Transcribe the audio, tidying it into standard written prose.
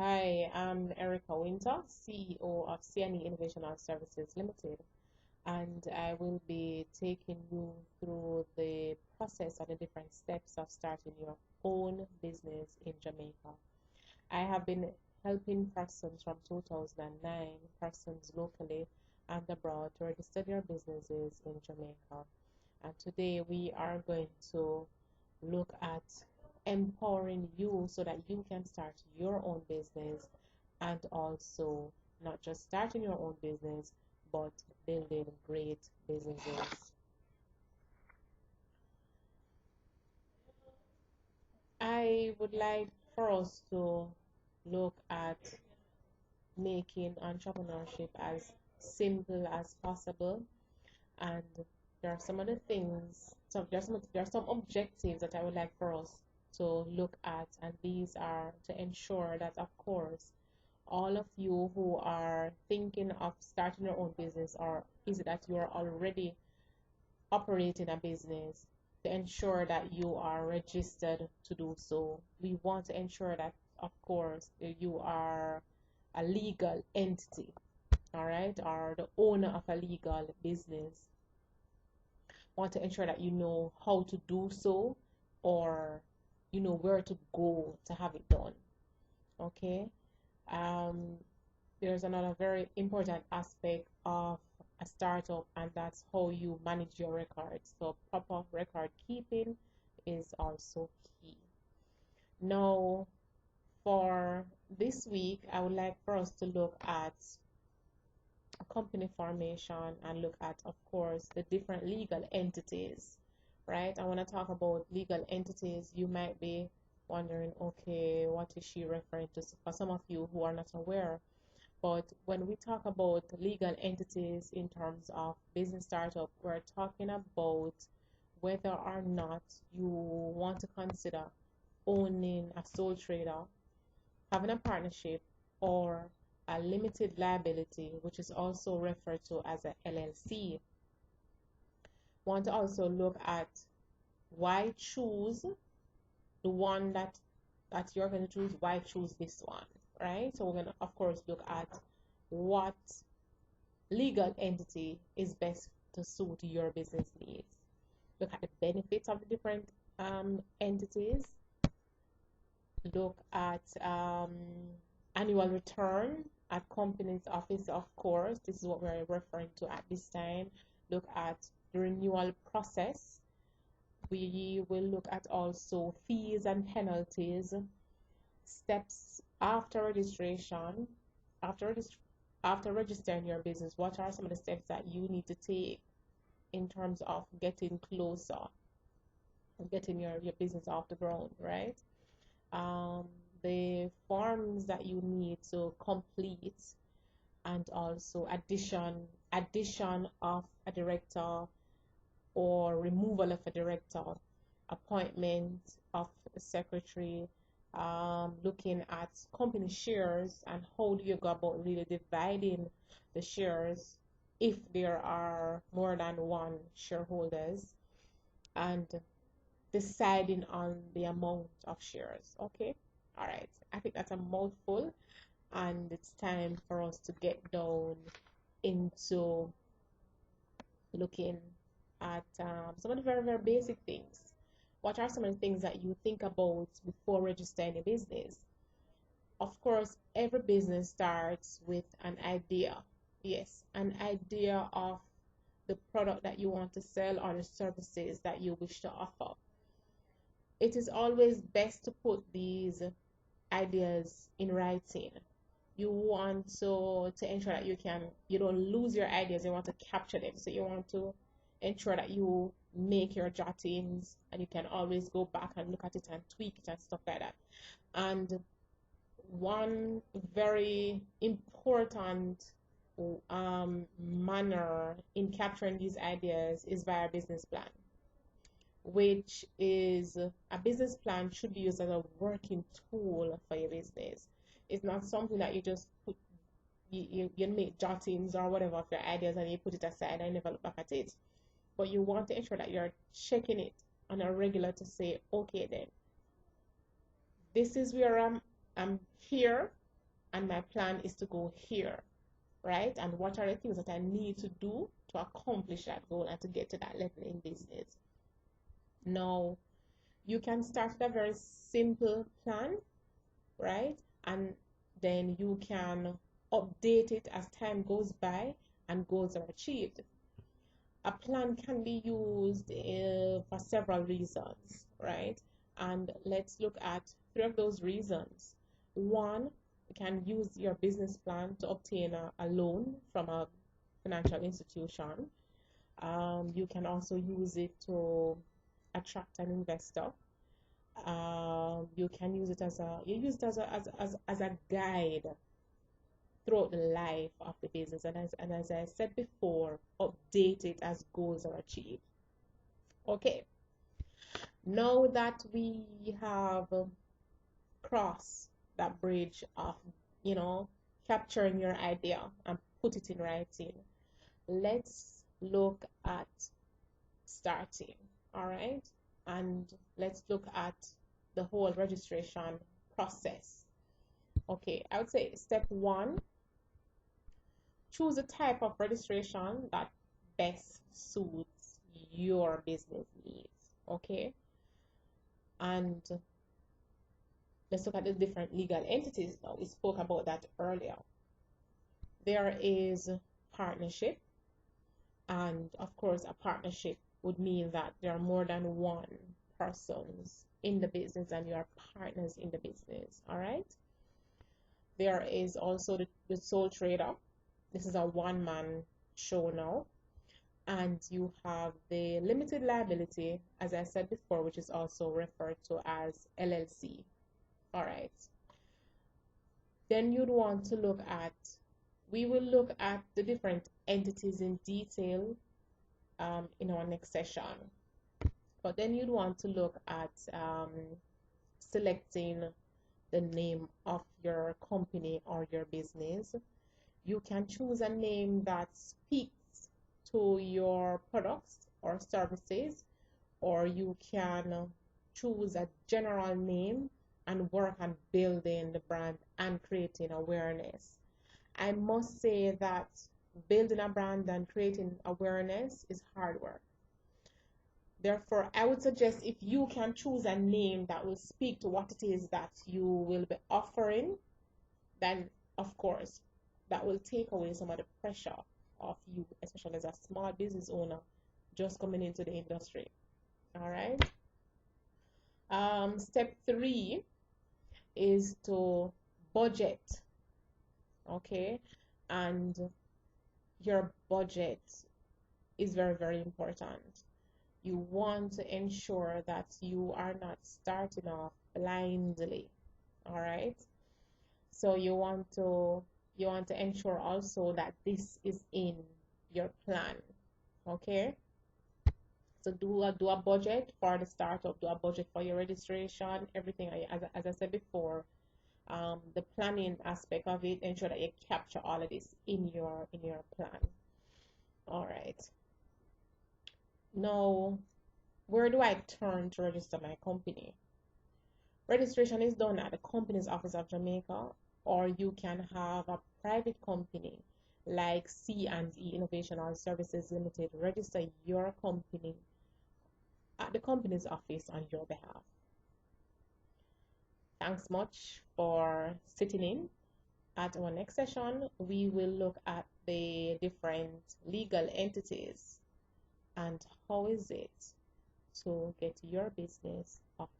Hi, I'm Erica Winter, CEO of CNE Innovational Services Limited, and I will be taking you through the process and the different steps of starting your own business in Jamaica. I have been helping persons from 2009, persons locally and abroad, to register their businesses in Jamaica. And today we are going to look at empowering you so that you can start your own business and also not just starting your own business but building great businesses. I would like for us to look at making entrepreneurship as simple as possible, and there are some other things, there are some objectives that I would like for us to look at, and these are to ensure that, of course, all of you who are thinking of starting your own business, or is it that you are already operating a business, to ensure that you are registered to do so. We want to ensure that, of course, you are a legal entity, all right, or the owner of a legal business. Want to ensure that you know how to do so, or you know where to go to have it done. Okay. Um, there's another very important aspect of a startup, and that's how you manage your records. So proper record keeping is also key. Now, for this week, I would like for us to look at company formation and look at, of course, the different legal entities, right? I want to talk about legal entities. You might be wondering, okay, what is she referring to? For some of you who are not aware, but when we talk about legal entities in terms of business startup, we're talking about whether or not you want to consider owning a sole trader, having a partnership, or a limited liability, which is also referred to as a LLC. Want to also look at why choose the one that you're going to choose, why choose this one, right? So we're going to, of course, look at what legal entity is best to suit your business needs. Look at the benefits of the different entities. Look at annual return at company's office, of course. This is what we're referring to at this time. Look at the renewal process. We will look at also fees and penalties, steps after registration, after after registering your business. What are some of the steps that you need to take in terms of getting closer and getting your business off the ground, right? um, the forms that you need to complete, and also addition of a director or removal of a director, appointment of a secretary, looking at company shares and how do you go about really dividing the shares if there are more than one shareholders, and deciding on the amount of shares. Okay, all right, I think that's a mouthful, and it's time for us to get down into looking at some of the very, very basic things. What are some of the things that you think about before registering a business? Of course, every business starts with an idea. Yes, an idea of the product that you want to sell or the services that you wish to offer. It is always best to put these ideas in writing. You want to ensure that you don't lose your ideas. You want to capture them. So you want to ensure that you make your jottings, and you can always go back and look at it and tweak it and stuff like that. And one very important manner in capturing these ideas is via business plan, which is a business plan should be used as a working tool for your business. It's not something that you just put, you make jottings or whatever of your ideas and you put it aside and never look back at it. But you want to ensure that you're checking it on a regular to say, okay, then this is where I'm here. and my plan is to go here, right? And what are the things that I need to do to accomplish that goal and to get to that level in business? Now, you can start with a very simple plan, right? And then you can update it as time goes by and goals are achieved. A plan can be used for several reasons, right? And let's look at three of those reasons. One, you can use your business plan to obtain a loan from a financial institution. You can also use it to attract an investor. You can use it as a guide throughout the life of the business, and as I said before, update it as goals are achieved. Okay, now that we have crossed that bridge of, you know, capturing your idea and put it in writing, let's look at starting. All right, and let's look at the whole registration process. Okay, I would say step one, choose a type of registration that best suits your business needs. Okay, and let's look at the different legal entities now. We spoke about that earlier. There is partnership, and of course, a partnership would mean that there are more than one persons in the business and you are partners in the business. All right. There is also the sole trader. This is a one-man show now. And you have the limited liability, as I said before, which is also referred to as LLC. All right. Then you'd want to look at, we will look at the different entities in detail in our next session. But then you'd want to look at selecting the name of your company or your business. You can choose a name that speaks to your products or services, or you can choose a general name and work on building the brand and creating awareness. I must say that building a brand and creating awareness is hard work. Therefore, I would suggest if you can choose a name that will speak to what it is that you will be offering, then of course that will take away some of the pressure of you, especially as a small business owner just coming into the industry. All right. Step 3 is to budget. Okay, and your budget is very, very important. You want to ensure that you are not starting off blindly. All right. So you want to ensure also that this is in your plan. Okay. So do a budget for the startup, do a budget for your registration, everything. As I said before, the planning aspect of it, ensure that you capture all of this in your plan. All right. Now, where do I turn to register my company? Registration is done at the Companies Office of Jamaica, or you can have a private company like C&E Innovational Services Limited register your company at the Companies Office on your behalf. Thanks much for sitting in. At our next session, we will look at the different legal entities and how is it to get your business off